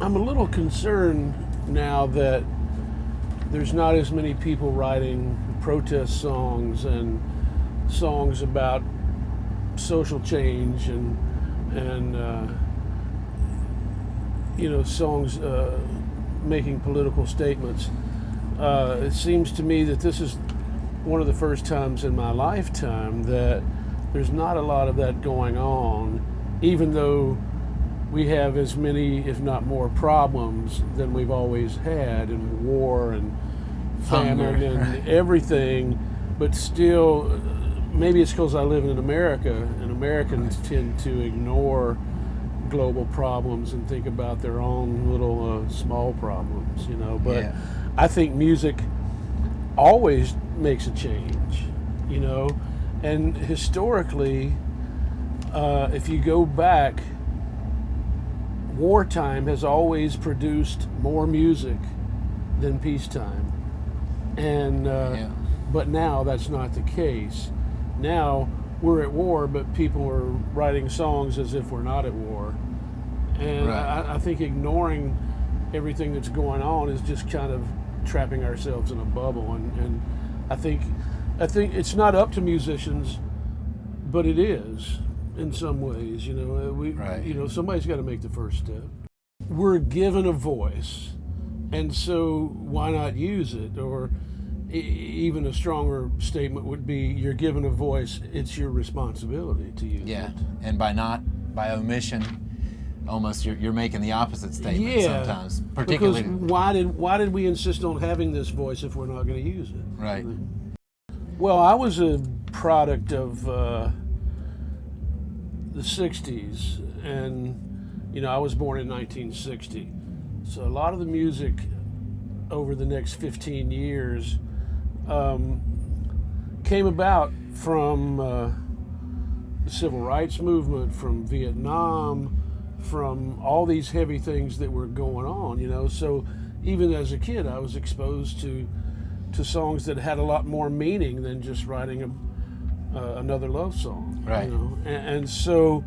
I'm a little concerned now that there's not as many people writing protest songs and songs about social change and songs making political statements. It seems to me that this is one of the first times in my lifetime that there's not a lot of that going on, even though we have as many, if not more, problems than we've always had, in war and famine and everything. But still, maybe it's because I live in America, and Americans tend to ignore global problems and think about their own little small problems, But I think music always makes a change, and historically, if you go back, wartime has always produced more music than peacetime, and but now that's not the case. Now we're at war, but people are writing songs as if we're not at war, and I think ignoring everything that's going on is just kind of trapping ourselves in a bubble, and I think it's not up to musicians, but it is in some ways. Somebody's got to make the first step. We're given a voice, and so why not use it? Or even a stronger statement would be, you're given a voice, it's your responsibility to use it. And by omission, almost you're making the opposite statement sometimes. Particularly because why did we insist on having this voice if we're not going to use it? Right. Well, I was a product of the 60s, and I was born in 1960. So a lot of the music over the next 15 years came about from the civil rights movement, from Vietnam, from all these heavy things that were going on, So even as a kid, I was exposed to songs that had a lot more meaning than just writing another love song. Right. And so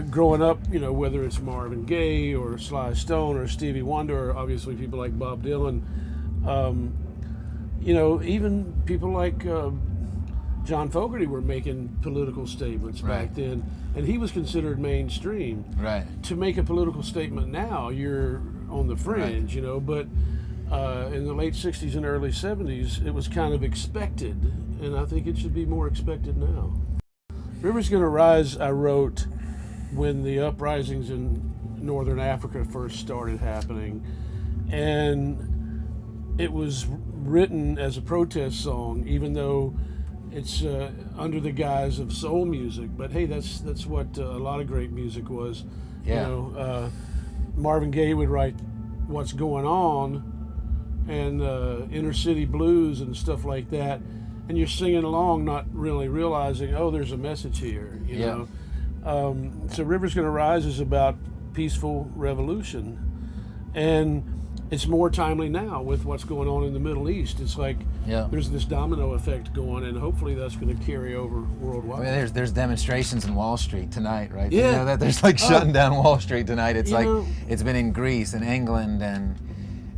growing up, whether it's Marvin Gaye or Sly Stone or Stevie Wonder, or obviously people like Bob Dylan, even people like John Fogerty were making political statements back then, and he was considered mainstream. Right. To make a political statement now, you're on the fringe, but in the late 60s and early 70s, it was kind of expected, and I think it should be more expected now. River's Gonna Rise I wrote when the uprisings in Northern Africa first started happening, and it was written as a protest song, even though it's under the guise of soul music. But hey, that's what a lot of great music was. Marvin Gaye would write what's going on and inner city blues and stuff like that, and you're singing along, not really realizing, there's a message here. So River's Gonna Rise is about peaceful revolution, and it's more timely now with what's going on in the Middle East. It's like there's this domino effect going, and hopefully that's going to carry over worldwide. I mean, there's demonstrations in Wall Street tonight, right? Yeah. You know that there's shutting down Wall Street tonight. It's it's been in Greece and England, and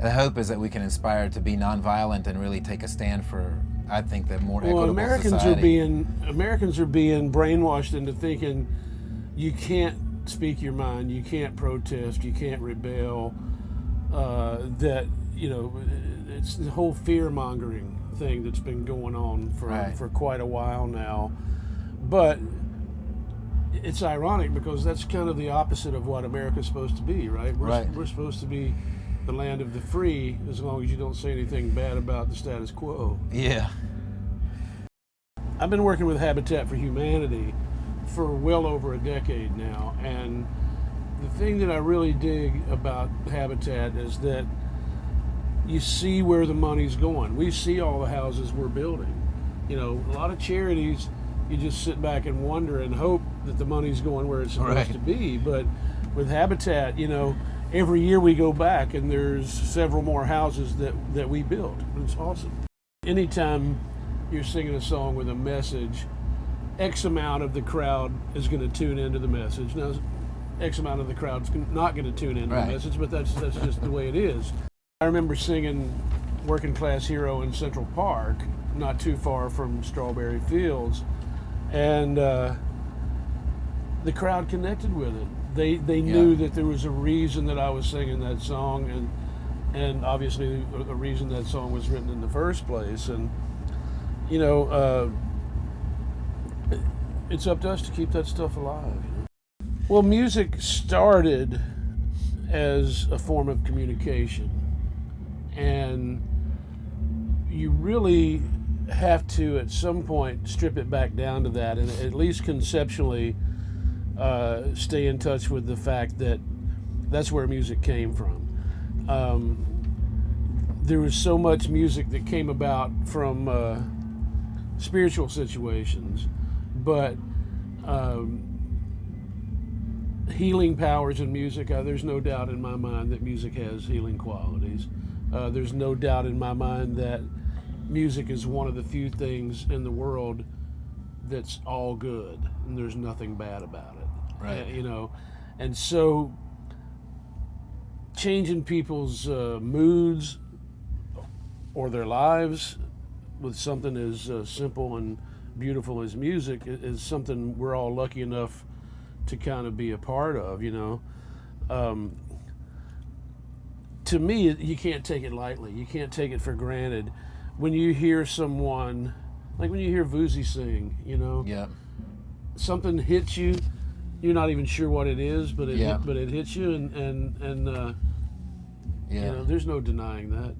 the hope is that we can inspire to be nonviolent and really take a stand for, I think, that more equitable society. Americans are being brainwashed into thinking you can't speak your mind, you can't protest, you can't rebel. It's the whole fear-mongering thing that's been going on for quite a while now. But it's ironic because that's kind of the opposite of what America's supposed to be, right? We're supposed to be the land of the free, as long as you don't say anything bad about the status quo. Yeah. I've been working with Habitat for Humanity for well over a decade now, and the thing that I really dig about Habitat is that you see where the money's going. We see all the houses we're building. A lot of charities, you just sit back and wonder and hope that the money's going where it's supposed to be. But with Habitat, every year we go back and there's several more houses that we built. It's awesome. Anytime you're singing a song with a message, X amount of the crowd is going to tune into the message. Now, X amount of the crowd's not going to tune into the message, but that's just the way it is. I remember singing Working Class Hero in Central Park, not too far from Strawberry Fields, and the crowd connected with it. They knew that there was a reason that I was singing that song, and obviously a reason that song was written in the first place. And you know, it's up to us to keep that stuff alive. You know? Well, music started as a form of communication, and you really have to at some point strip it back down to that, and at least conceptually stay in touch with the fact that that's where music came from. There was so much music that came about from spiritual situations, but healing powers in music, there's no doubt in my mind that music has healing qualities. There's no doubt in my mind that music is one of the few things in the world that's all good and there's nothing bad about it. Right. You know, and so changing people's moods or their lives with something as simple and beautiful as music is something we're all lucky enough to kind of be a part of, you know. To me, you can't take it lightly. You can't take it for granted. When you hear someone, like when you hear Vuzi sing, you know, something hits you. You're not even sure what it is, but it hits you, and you know, there's no denying that.